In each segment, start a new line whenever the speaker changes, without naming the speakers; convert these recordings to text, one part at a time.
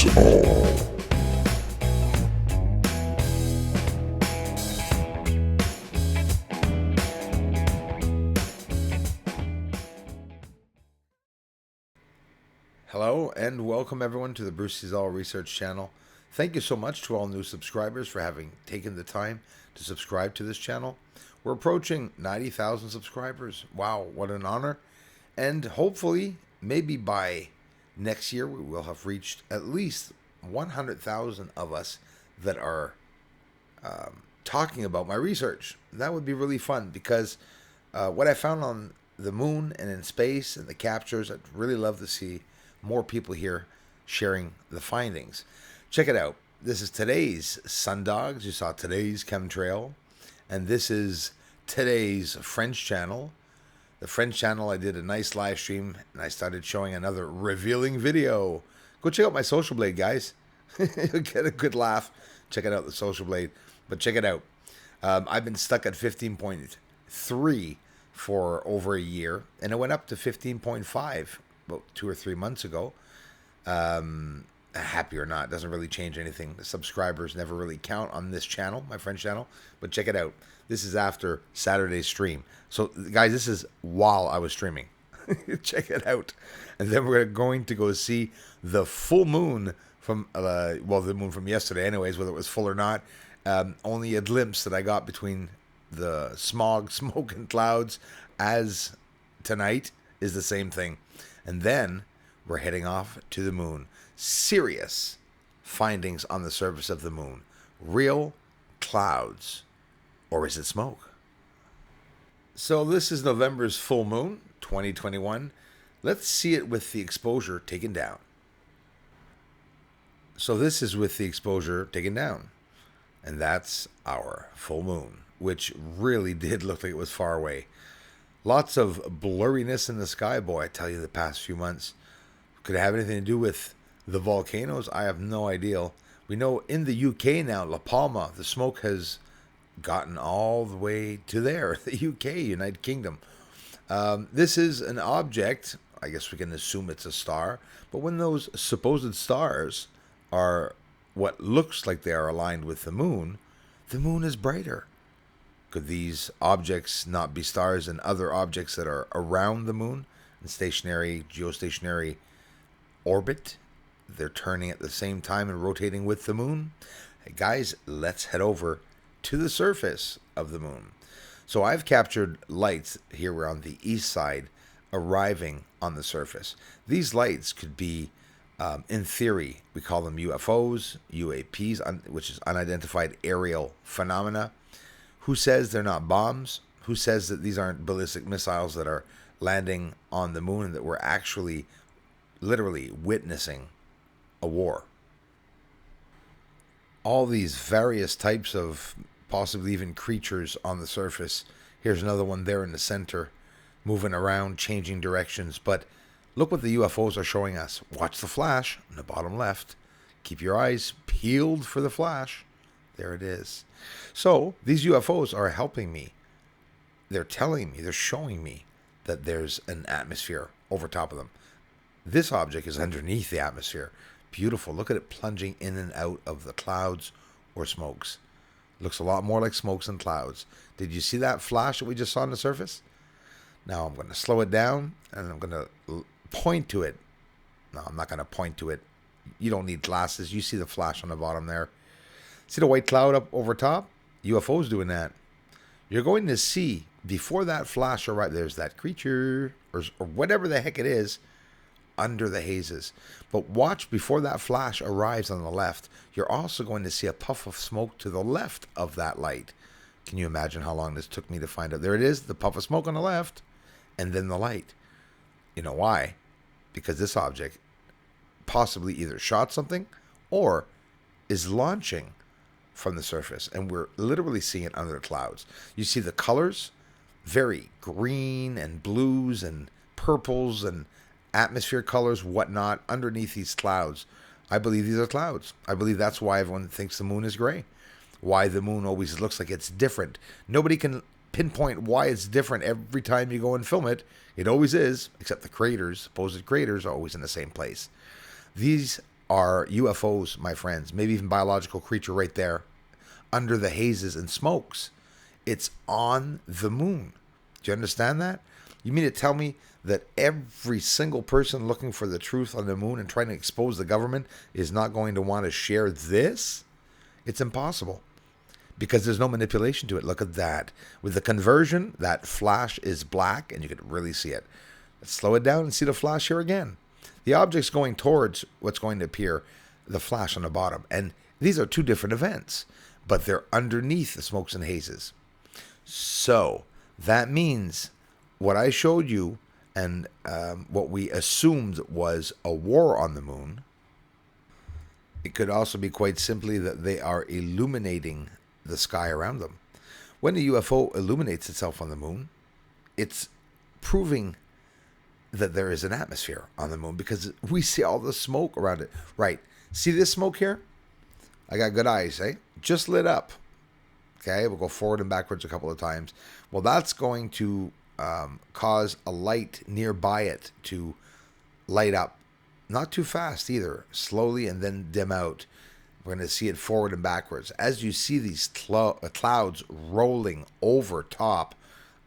is all.
Hello and welcome everyone to the Bruce Is All Research channel. Thank you so much to all new subscribers for having taken the time to subscribe to this channel. We're approaching 90,000 subscribers. Wow, what an honor. And hopefully, maybe by next year, we will have reached at least 100,000 of us that are talking about my research. That would be really fun because what I found on the moon and in space and the captures, I'd really love to see more people here sharing the findings. Check it out. This is today's Sundogs. You saw today's chemtrail. And this is today's French channel. The French channel, I did a nice live stream and I started showing another revealing video. Go check out my Social Blade, guys. You'll get a good laugh. Check it out, the Social Blade. But check it out. I've been stuck at 15.3 for over a year. And it went up to 15.5 about 2 or 3 months ago. Happy or not, doesn't really change anything. The subscribers never really count on this channel, my French channel. But check it out. This is after Saturday's stream. So, guys, this is while I was streaming. Check it out. And then we're going to go see the full moon from, the moon from yesterday anyways, whether it was full or not. Only a glimpse that I got between the smog, smoke, and clouds as tonight is the same thing. And then we're heading off to the moon. Serious findings on the surface of the moon. Real clouds. Or is it smoke? So this is November's full moon, 2021. Let's see it with the exposure taken down. So this is with the exposure taken down. And that's our full moon, which really did look like it was far away. Lots of blurriness in the sky, boy, I tell you, the past few months. Could it have anything to do with the volcanoes? I have no idea. We know in the UK now, La Palma, the smoke has gotten all the way to there, the UK, United Kingdom. This is an object, I guess we can assume it's a star, but when those supposed stars are what looks like they are aligned with the moon is brighter. Could these objects not be stars and other objects that are around the moon in stationary, geostationary orbit? They're turning at the same time and rotating with the moon. Hey guys, let's head over to the surface of the moon. So I've captured lights here. We're on the east side arriving on the surface. These lights could be, in theory, we call them UFOs, UAPs, which is unidentified aerial phenomena. Who says they're not bombs? Who says that these aren't ballistic missiles that are landing on the moon and that we're actually literally witnessing a war? All these various types of possibly even creatures on the surface. Here's another one there in the center, moving around, changing directions. But look what the UFOs are showing us. Watch the flash in the bottom left. Keep your eyes peeled for the flash. There it is. So these UFOs are helping me. They're telling me, they're showing me that there's an atmosphere over top of them. This object is underneath the atmosphere. Beautiful. Look at it plunging in and out of the clouds or smokes. Looks a lot more like smokes and clouds. Did you see that flash that we just saw on the surface? Now I'm going to slow it down and I'm going to point to it. No, I'm not going to point to it. You don't need glasses. You see the flash on the bottom there. See the white cloud up over top? UFOs doing that. You're going to see before that flash arrives, there's that creature or whatever the heck it is under the hazes. But watch before that flash arrives on the left. You're also going to see a puff of smoke to the left of that light. Can you imagine how long this took me to find out? There it is, the puff of smoke on the left, and then the light. You know why? Because this object possibly either shot something or is launching from the surface, and we're literally seeing it under the clouds. You see the colors, very green and blues and purples and atmosphere colors, whatnot, underneath these clouds. I believe these are clouds. I believe that's why everyone thinks the moon is gray. Why the moon always looks like it's different. Nobody can pinpoint why it's different every time you go and film it. It always is, except the craters, supposed craters, are always in the same place. These are UFOs, my friends, maybe even biological creature right there under the hazes and smokes. It's on the moon. Do you understand that? You mean to tell me that every single person looking for the truth on the moon and trying to expose the government is not going to want to share this? It's impossible because there's no manipulation to it. Look at that. With the conversion, that flash is black and you can really see it. Let's slow it down and see the flash here again. The object's going towards what's going to appear, the flash on the bottom. And these are two different events, but they're underneath the smokes and hazes. So that means what I showed you and what we assumed was a war on the moon, it could also be quite simply that they are illuminating the sky around them. When a UFO illuminates itself on the moon, it's proving that there is an atmosphere on the moon because we see all the smoke around it. Right. See this smoke here? I got good eyes, eh? Just lit up. Okay, we'll go forward and backwards a couple of times. Well, that's going to cause a light nearby it to light up. Not too fast either. Slowly and then dim out. We're going to see it forward and backwards. As you see these clouds rolling over top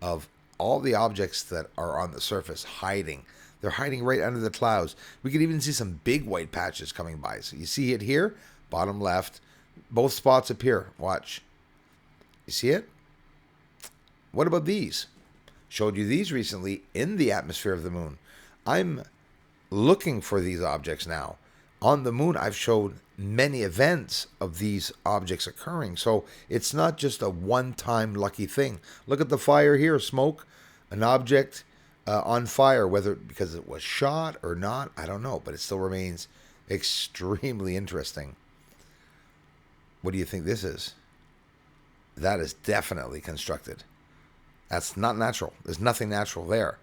of all the objects that are on the surface hiding. They're hiding right under the clouds. We could even see some big white patches coming by. So you see it here, bottom left. Both spots appear. Watch. You see it? What about these? Showed you these recently in the atmosphere of the moon. I'm looking for these objects now. On the moon, I've showed many events of these objects occurring. So it's not just a one-time lucky thing. Look at the fire here, smoke, an object on fire, whether because it was shot or not, I don't know, but it still remains extremely interesting. What do you think this is? That is definitely constructed. That's not natural. There's nothing natural there.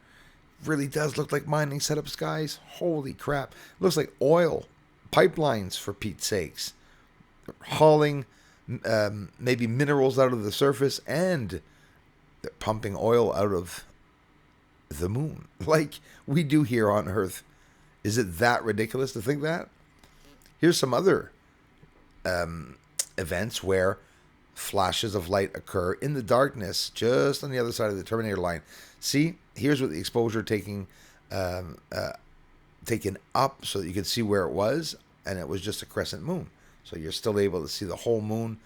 It really does look like mining setup skies. Holy crap. It looks like oil pipelines, for Pete's sakes. Hauling maybe minerals out of the surface, and they're pumping oil out of the moon like we do here on Earth. Is it that ridiculous to think that? Here's some other events where flashes of light occur in the darkness just on the other side of the Terminator line. See, here's with the exposure taken up so that you could see where it was, and it was just a crescent moon. So you're still able to see the whole moon.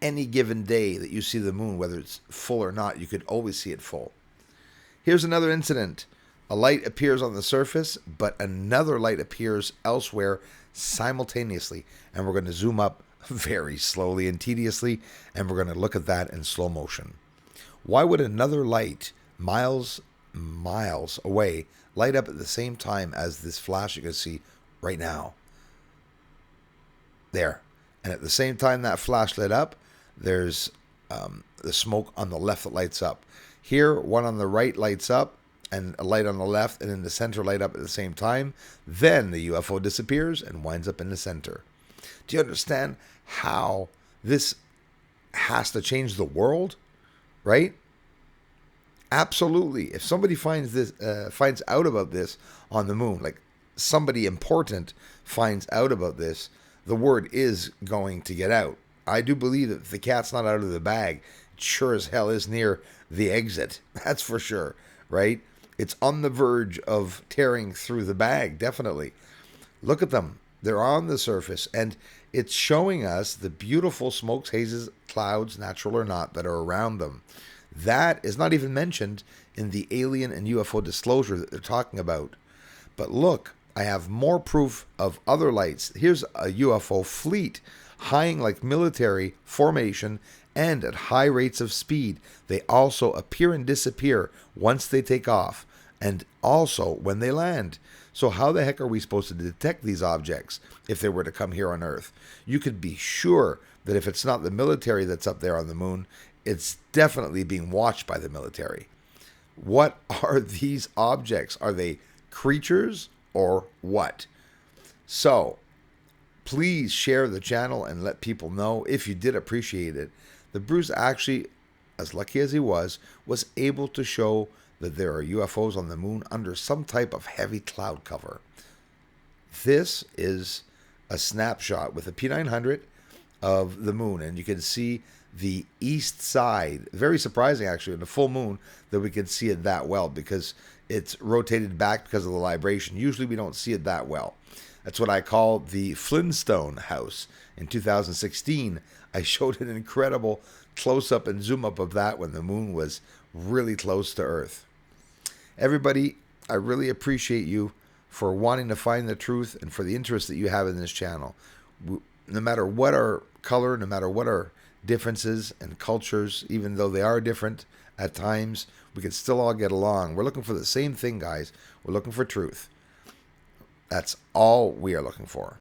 Any given day that you see the moon, whether it's full or not, you could always see it full. Here's another incident. A light appears on the surface, but another light appears elsewhere simultaneously. And we're going to zoom up very slowly and tediously, and we're going to look at that in slow motion. Why would another light miles away light up at the same time as this flash you can see right now? There. And at the same time that flash lit up, there's the smoke on the left that lights up. Here, one on the right lights up, and a light on the left, and in the center light up at the same time. Then the UFO disappears and winds up in the center. Do you understand how this has to change the world? Right? Absolutely. If somebody finds out about this on the moon, like somebody important finds out about this, the word is going to get out. I do believe that if the cat's not out of the bag, it sure as hell is near the exit. That's for sure, right? It's on the verge of tearing through the bag, definitely. Look at them. They're on the surface, and it's showing us the beautiful smokes, hazes, clouds, natural or not, that are around them. That is not even mentioned in the alien and UFO disclosure that they're talking about. But look, I have more proof of other lights. Here's a UFO fleet, high like military formation and at high rates of speed. They also appear and disappear once they take off, and also when they land. So how the heck are we supposed to detect these objects if they were to come here on Earth? You could be sure that if it's not the military that's up there on the moon, it's definitely being watched by the military. What are these objects? Are they creatures or what? So please share the channel and let people know if you did appreciate it. The Bruce actually, as lucky as he was able to show that there are UFOs on the moon under some type of heavy cloud cover. This is a snapshot with a P900 of the moon, and you can see the east side. Very surprising, actually, in a full moon that we can see it that well, because it's rotated back because of the libration. Usually we don't see it that well. That's what I call the Flintstone house. In 2016, I showed an incredible close-up and zoom-up of that when the moon was really close to Earth. Everybody, I really appreciate you for wanting to find the truth and for the interest that you have in this channel. No matter what our color, no matter what our differences and cultures, even though they are different at times, we can still all get along. We're looking for the same thing, guys. We're looking for truth. That's all we are looking for.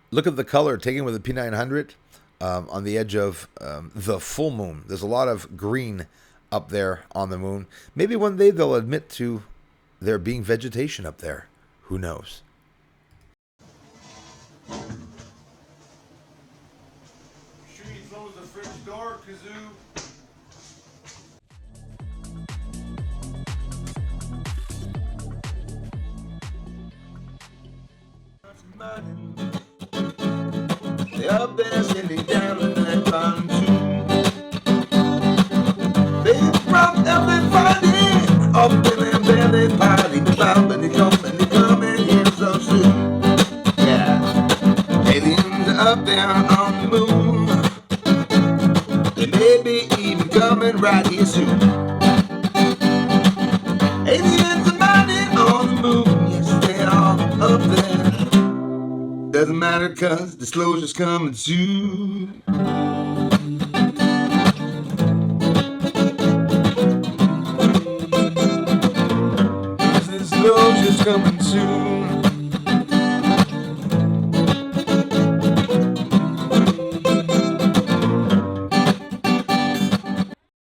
Look at the color taken with the P900 on the edge of the full moon. There's a lot of green up there on the moon. Maybe one day they'll admit to there being vegetation up there. Who knows?
Sure you close the fridge door, Kazoo?
They're up there sitting down in that pontoon. They brought everybody up in their belly party. They coming here so soon. Yeah, aliens are up there on the moon. They may be even coming right here soon. Aliens are mining on the moon. Yes, they're all up there. Doesn't matter, cause disclosure's coming soon. Disclosure's coming soon.